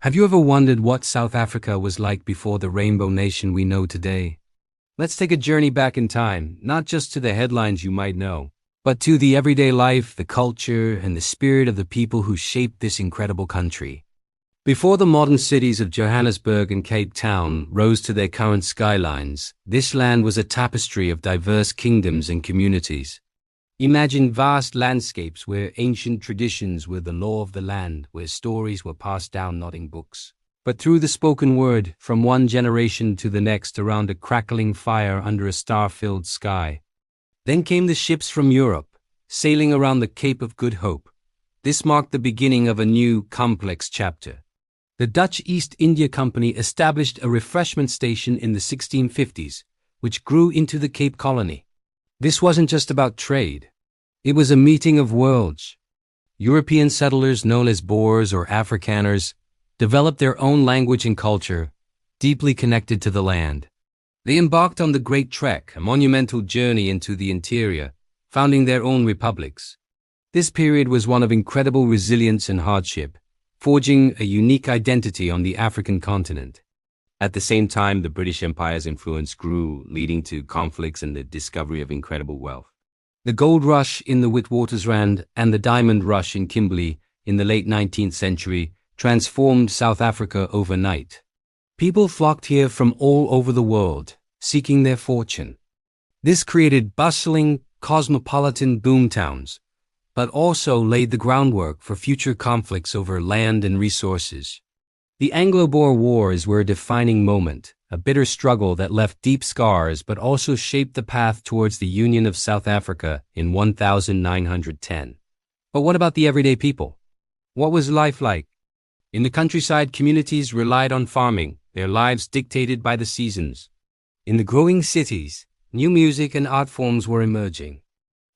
Have you ever wondered what South Africa was like before the rainbow nation we know today? Let's take a journey back in time, not just to the headlines you might know, but to the everyday life, the culture, and the spirit of the people who shaped this incredible country. Before the modern cities of Johannesburg and Cape Town rose to their current skylines, this land was a tapestry of diverse kingdoms and communities. Imagine vast landscapes where ancient traditions were the law of the land, where stories were passed down not in books, but through the spoken word, from one generation to the next around a crackling fire under a star-filled sky. Then came the ships from Europe, sailing around the Cape of Good Hope. This marked the beginning of a new, complex chapter. The Dutch East India Company established a refreshment station in the 1650s, which grew into the Cape Colony. This wasn't just about trade. It was a meeting of worlds. European settlers known as Boers or Afrikaners developed their own language and culture, deeply connected to the land. They embarked on the Great Trek, a monumental journey into the interior, founding their own republics. This period was one of incredible resilience and hardship, forging a unique identity on the African continent. At the same time, the British Empire's influence grew, leading to conflicts and the discovery of incredible wealth. The gold rush in the Witwatersrand and the diamond rush in Kimberley in the late 19th century transformed South Africa overnight. People flocked here from all over the world, seeking their fortune. This created bustling, cosmopolitan boomtowns, but also laid the groundwork for future conflicts over land and resources. The Anglo-Boer Wars were a defining moment, a bitter struggle that left deep scars but also shaped the path towards the Union of South Africa in 1910. But what about the everyday people? What was life like? In the countryside, communities relied on farming, their lives dictated by the seasons. In the growing cities, new music and art forms were emerging.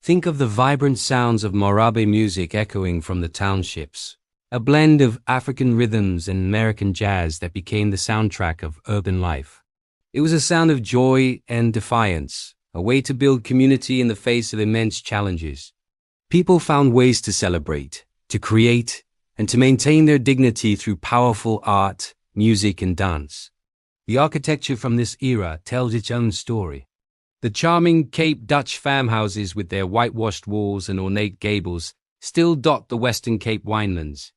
Think of the vibrant sounds of Marabe music echoing from the townships. A blend of African rhythms and American jazz that became the soundtrack of urban life. It was a sound of joy and defiance, a way to build community in the face of immense challenges. People found ways to celebrate, to create, and to maintain their dignity through powerful art, music, and dance. The architecture from this era tells its own story. The charming Cape Dutch farmhouses with their whitewashed walls and ornate gables still dot the Western Cape winelands.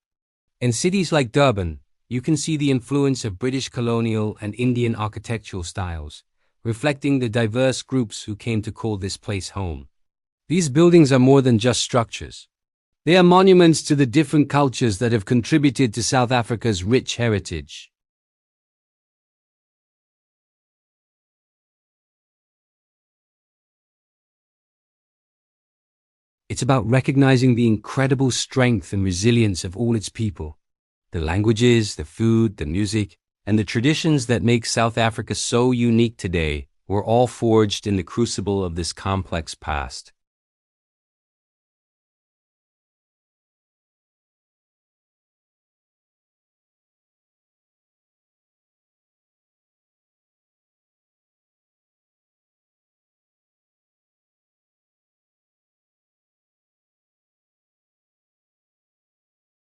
In cities like Durban, you can see the influence of British colonial and Indian architectural styles, reflecting the diverse groups who came to call this place home. These buildings are more than just structures. They are monuments to the different cultures that have contributed to South Africa's rich heritage. It's about recognizing the incredible strength and resilience of all its people. The languages, the food, the music, and the traditions that make South Africa so unique today were all forged in the crucible of this complex past.